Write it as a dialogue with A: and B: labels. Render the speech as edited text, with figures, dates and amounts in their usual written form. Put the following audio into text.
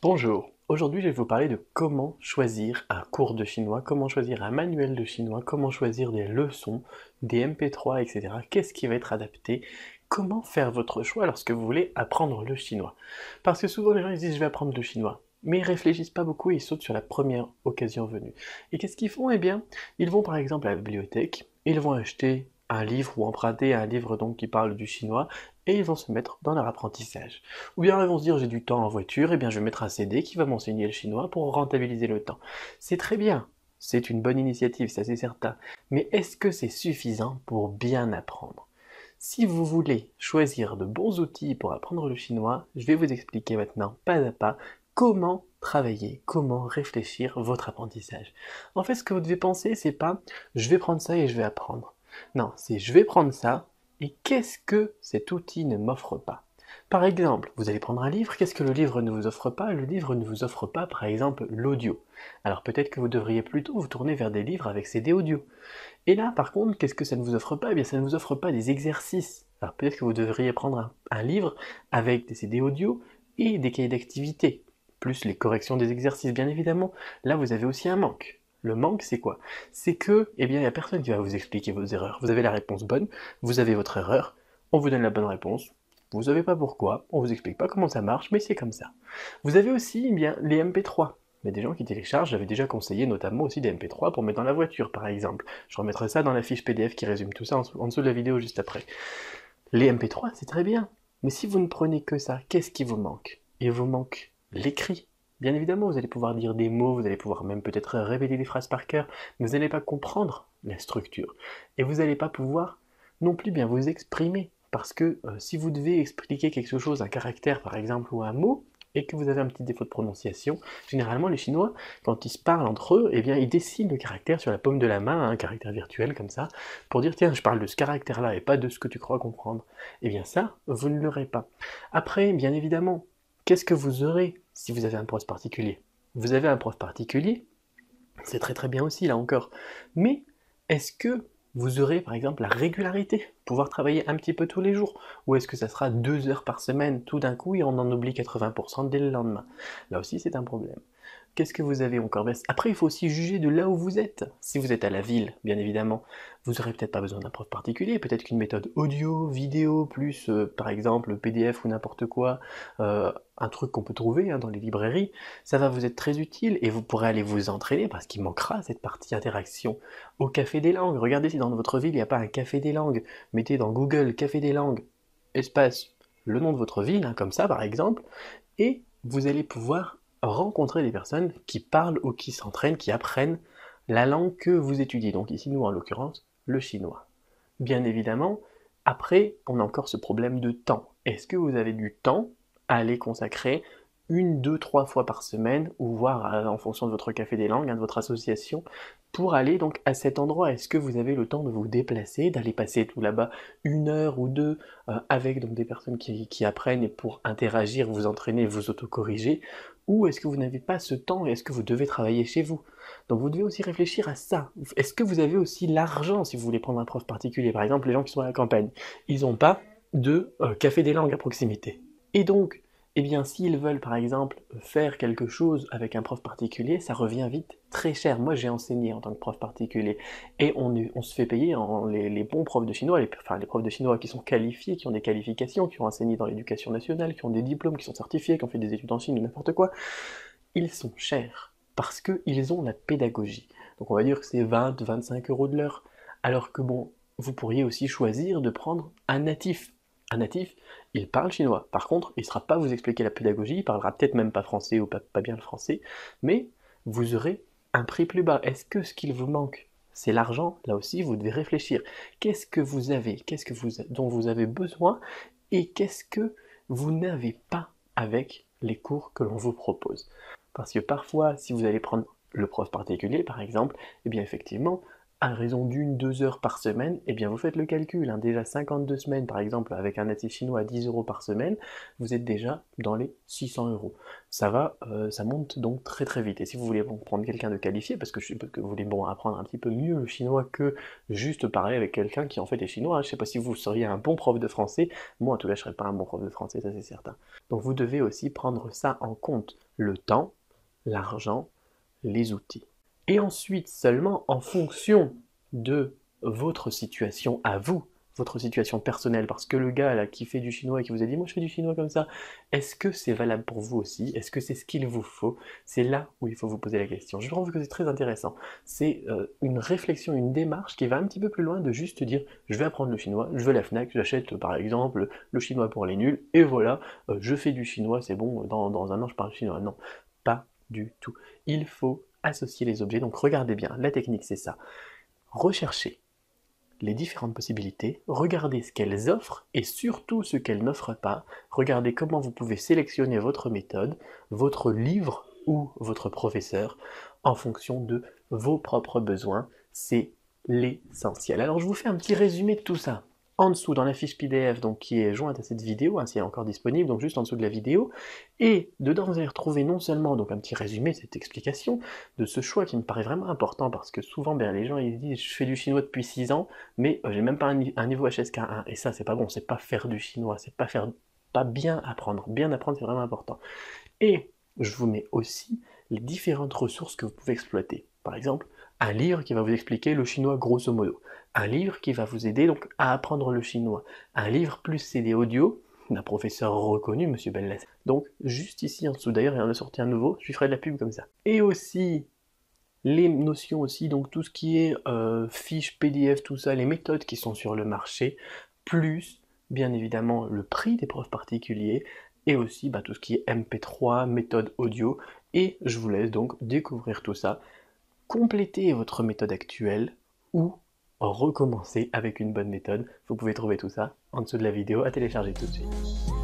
A: Bonjour, aujourd'hui je vais vous parler de comment choisir un cours de chinois, comment choisir un manuel de chinois, comment choisir des leçons, des MP3, etc. Qu'est-ce qui va être adapté? Comment faire votre choix lorsque vous voulez apprendre le chinois? Parce que souvent les gens ils disent je vais apprendre le chinois, mais ils réfléchissent pas beaucoup et ils sautent sur la première occasion venue. Et qu'est-ce qu'ils font? Eh bien, ils vont par exemple à la bibliothèque, ils vont acheter un livre ou emprunter un livre donc qui parle du chinois et ils vont se mettre dans leur apprentissage. Ou bien ils vont se dire j'ai du temps en voiture, et bien je vais mettre un CD qui va m'enseigner le chinois pour rentabiliser le temps. C'est très bien, c'est une bonne initiative, ça c'est certain. Mais est-ce que c'est suffisant pour bien apprendre? Si vous voulez choisir de bons outils pour apprendre le chinois, je vais vous expliquer maintenant pas à pas comment travailler, comment réfléchir votre apprentissage. En fait, ce que vous devez penser, c'est pas je vais prendre ça et je vais apprendre. Non, c'est je vais prendre ça et qu'est-ce que cet outil ne m'offre pas? Par exemple, vous allez prendre un livre, qu'est-ce que le livre ne vous offre pas? Le livre ne vous offre pas, par exemple, l'audio. Alors peut-être que vous devriez plutôt vous tourner vers des livres avec CD audio. Et là, par contre, qu'est-ce que ça ne vous offre pas? Eh bien, ça ne vous offre pas des exercices. Alors peut-être que vous devriez prendre un livre avec des CD audio et des cahiers d'activité, plus les corrections des exercices, bien évidemment. Là, vous avez aussi un manque. Le manque, c'est quoi? C'est que, eh bien, il n'y a personne qui va vous expliquer vos erreurs. Vous avez la réponse bonne, vous avez votre erreur, on vous donne la bonne réponse, vous ne savez pas pourquoi, on vous explique pas comment ça marche, mais c'est comme ça. Vous avez aussi, eh bien, les MP3. Il y a des gens qui téléchargent, j'avais déjà conseillé notamment aussi des MP3 pour mettre dans la voiture, par exemple. Je remettrai ça dans la fiche PDF qui résume tout ça en dessous de la vidéo juste après. Les MP3, c'est très bien. Mais si vous ne prenez que ça, qu'est-ce qui vous manque? Il vous manque l'écrit. Bien évidemment, vous allez pouvoir dire des mots, vous allez pouvoir même peut-être répéter des phrases par cœur, mais vous n'allez pas comprendre la structure. Et vous n'allez pas pouvoir non plus bien vous exprimer. Parce que si vous devez expliquer quelque chose, un caractère par exemple, ou un mot, et que vous avez un petit défaut de prononciation, généralement les Chinois, quand ils se parlent entre eux, eh bien ils dessinent le caractère sur la paume de la main, un caractère virtuel comme ça, pour dire tiens, je parle de ce caractère-là et pas de ce que tu crois comprendre. Eh bien ça, vous ne l'aurez pas. Après, bien évidemment, qu'est-ce que vous aurez si vous avez un prof particulier? Vous avez un prof particulier, c'est très très bien aussi là encore. Mais est-ce que vous aurez par exemple la régularité, pouvoir travailler un petit peu tous les jours? Ou est-ce que ça sera 2 heures par semaine tout d'un coup et on en oublie 80% dès le lendemain? Là aussi c'est un problème. Qu'est-ce que vous avez encore? Après, il faut aussi juger de là où vous êtes. Si vous êtes à la ville, bien évidemment, vous n'aurez peut-être pas besoin d'un prof particulier, peut-être qu'une méthode audio, vidéo, plus par exemple PDF ou n'importe quoi, un truc qu'on peut trouver hein, dans les librairies, ça va vous être très utile et vous pourrez aller vous entraîner parce qu'il manquera cette partie interaction au Café des Langues. Regardez si dans votre ville il n'y a pas un Café des Langues. Mettez dans Google Café des Langues, espace, le nom de votre ville, hein, comme ça par exemple, et vous allez pouvoir rencontrer des personnes qui parlent ou qui s'entraînent, qui apprennent la langue que vous étudiez. Donc ici, nous, en l'occurrence, le chinois. Bien évidemment, après, on a encore ce problème de temps. Est-ce que vous avez du temps à aller consacrer une, deux, trois fois par semaine, ou voire en fonction de votre café des langues, hein, de votre association, pour aller donc à cet endroit? Est-ce que vous avez le temps de vous déplacer, d'aller passer tout là-bas 1 heure ou 2 avec donc des personnes qui apprennent et pour interagir, vous entraîner, vous autocorriger? Ou est-ce que vous n'avez pas ce temps et est-ce que vous devez travailler chez vous? Donc vous devez aussi réfléchir à ça. Est-ce que vous avez aussi l'argent si vous voulez prendre un prof particulier? Par exemple, les gens qui sont à la campagne, ils n'ont pas de café des langues à proximité. Et donc, eh bien, s'ils veulent par exemple faire quelque chose avec un prof particulier, ça revient vite très cher. Moi, j'ai enseigné en tant que prof particulier et on se fait payer les bons profs de chinois, enfin les profs de chinois qui sont qualifiés, qui ont des qualifications, qui ont enseigné dans l'éducation nationale, qui ont des diplômes, qui sont certifiés, qui ont fait des études en Chine ou n'importe quoi. Ils sont chers parce qu'ils ont la pédagogie. Donc on va dire que c'est 20-25 euros de l'heure. Alors que bon, vous pourriez aussi choisir de prendre un natif. Un natif, il parle chinois. Par contre, il ne sera pas vous expliquer la pédagogie, il parlera peut-être même pas français ou pas bien le français, mais vous aurez un prix plus bas. Est-ce que ce qu'il vous manque, c'est l'argent? Là aussi, vous devez réfléchir. Qu'est-ce que vous avez? Dont vous avez besoin? Et qu'est-ce que vous n'avez pas avec les cours que l'on vous propose? Parce que parfois, si vous allez prendre le prof particulier, par exemple, eh bien effectivement, à raison d'une, 2 heures par semaine, eh bien vous faites le calcul, hein, déjà 52 semaines par exemple avec un natif chinois à 10 euros par semaine, vous êtes déjà dans les 600 euros. Ça va, ça monte donc très très vite. Et si vous voulez prendre quelqu'un de qualifié, parce que je suppose que vous voulez apprendre un petit peu mieux le chinois que juste parler avec quelqu'un qui en fait est chinois, hein. Je sais pas si vous seriez un bon prof de français, moi en tout cas je serais pas un bon prof de français, ça c'est certain. Donc vous devez aussi prendre ça en compte, le temps, l'argent, les outils. Et ensuite, seulement en fonction de votre situation à vous, votre situation personnelle, parce que le gars là qui fait du chinois et qui vous a dit moi je fais du chinois comme ça, est-ce que c'est valable pour vous aussi? Est-ce que c'est ce qu'il vous faut? C'est là où il faut vous poser la question. Je trouve que c'est très intéressant. C'est une réflexion, une démarche qui va un petit peu plus loin de juste dire je vais apprendre le chinois, je vais à la FNAC, j'achète par exemple le chinois pour les nuls, et voilà, je fais du chinois, c'est bon, dans un an je parle chinois. Non, pas du tout. Il faut associer les objets. Donc regardez bien, la technique c'est ça. Recherchez les différentes possibilités, regardez ce qu'elles offrent et surtout ce qu'elles n'offrent pas. Regardez comment vous pouvez sélectionner votre méthode, votre livre ou votre professeur en fonction de vos propres besoins. C'est l'essentiel. Alors je vous fais un petit résumé de tout ça. En dessous, dans la fiche PDF donc, qui est jointe à cette vidéo, ainsi elle est encore disponible, donc juste en dessous de la vidéo, et dedans vous allez retrouver non seulement donc, un petit résumé, cette explication de ce choix qui me paraît vraiment important, parce que souvent les gens ils disent je fais du chinois depuis 6 ans, mais j'ai même pas un niveau HSK1, et ça c'est pas bon, c'est pas faire du chinois, c'est pas bien apprendre c'est vraiment important. Et je vous mets aussi les différentes ressources que vous pouvez exploiter. Par exemple, un livre qui va vous expliquer le chinois grosso modo. Un livre qui va vous aider donc à apprendre le chinois. Un livre plus CD audio d'un professeur reconnu, Monsieur Bellas. Donc juste ici en dessous, d'ailleurs il y en a sorti un nouveau, je lui ferai de la pub comme ça. Et aussi les notions aussi, donc tout ce qui est fiches PDF, tout ça, les méthodes qui sont sur le marché, plus bien évidemment le prix des profs particuliers, et aussi tout ce qui est MP3, méthode audio, et je vous laisse donc découvrir tout ça, compléter votre méthode actuelle, ou recommencer avec une bonne méthode. Vous pouvez trouver tout ça en dessous de la vidéo à télécharger tout de suite.